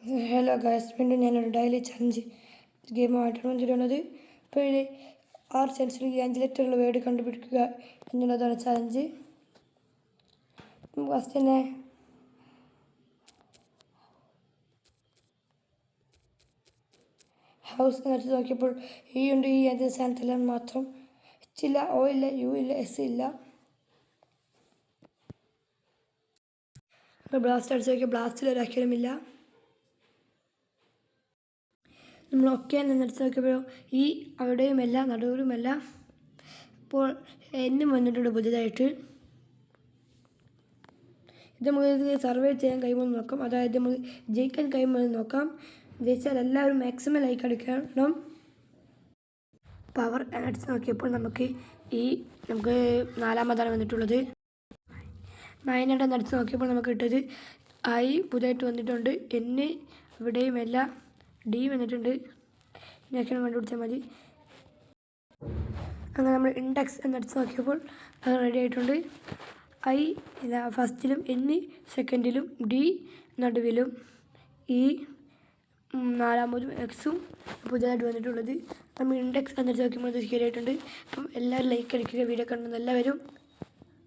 Hello guys, വീണ്ടും ഞാനൊരു daily challenge ഗെയിമുമായിട്ടാണ് വന്നിട്ടുള്ളത്. അപ്പോൾ ഇതിൽ 6 സെൻസിൽ 5 ലെറ്ററുള്ള വേർഡ് കണ്ടുപിടിക്കുക എന്നുള്ളതാണ് ചലഞ്ച്. ഫസ്റ്റ് തന്നെ ഹൗസ് എന്നടിച്ച് നോക്കിയപ്പോൾ ഈ ഉണ്ട്. ഈ 5 സ്ഥാനത്തെല്ലാം മാത്രം H ഇല്ല, O ഇല്ല, U ഇല്ല, S ഇല്ല. ബ്ലാസ്റ്റ് അടിച്ച് നോക്കിയാൽ ബ്ലാസ്റ്റിൽ ഒരു അക്ഷരമില്ല. നമ്മൾ ഒക്കെ എന്നടിച്ച് നോക്കിയപ്പോഴോ ഈ അവിടെയുമല്ല, നടുവിലുമല്ല. അപ്പോൾ എന്നും വന്നിട്ടുണ്ട് പുതിയതായിട്ട്. ഇത് നമുക്ക് സർവേ ചെയ്യാൻ കഴിയുമെന്ന് നോക്കാം, അതായത് നമുക്ക് ജയിക്കാൻ കഴിയുമെന്ന് നോക്കാം. ജയിച്ചാൽ എല്ലാവരും മാക്സിമം ലൈക്ക് അടിക്കണം. പവർ അടിച്ച് നോക്കിയപ്പോൾ നമുക്ക് നാലാമതാണ് വന്നിട്ടുള്ളത്. മൈനയുടെ അടിച്ച് നോക്കിയപ്പോൾ നമുക്ക് കിട്ടിയത് I പുതിയതായിട്ട് വന്നിട്ടുണ്ട്. N ഇവിടെയുമല്ല, D വന്നിട്ടുണ്ട്. ഇങ്ങനെയൊക്കെയാണ് കണ്ടുപിടിച്ചാൽ മതി. അങ്ങനെ നമ്മൾ ഇൻഡെക്സ് എന്നടിച്ച് നോക്കിയപ്പോൾ അത് റെഡി ആയിട്ടുണ്ട്. I ഫസ്റ്റിലും, N സെക്കൻഡിലും, D നടുവിലും, E നാലാമതും, Xും പുതിയതായിട്ട് വന്നിട്ടുള്ളത്. നമ്മൾ ഇൻഡെക്സ് എന്നടിച്ച് നോക്കിയപ്പോൾ അത് ശരിയായിട്ടുണ്ട്. അപ്പം എല്ലാവരും ലൈക്ക് അടിക്കുക. വീഡിയോ കാണുന്നത് എല്ലാവരും.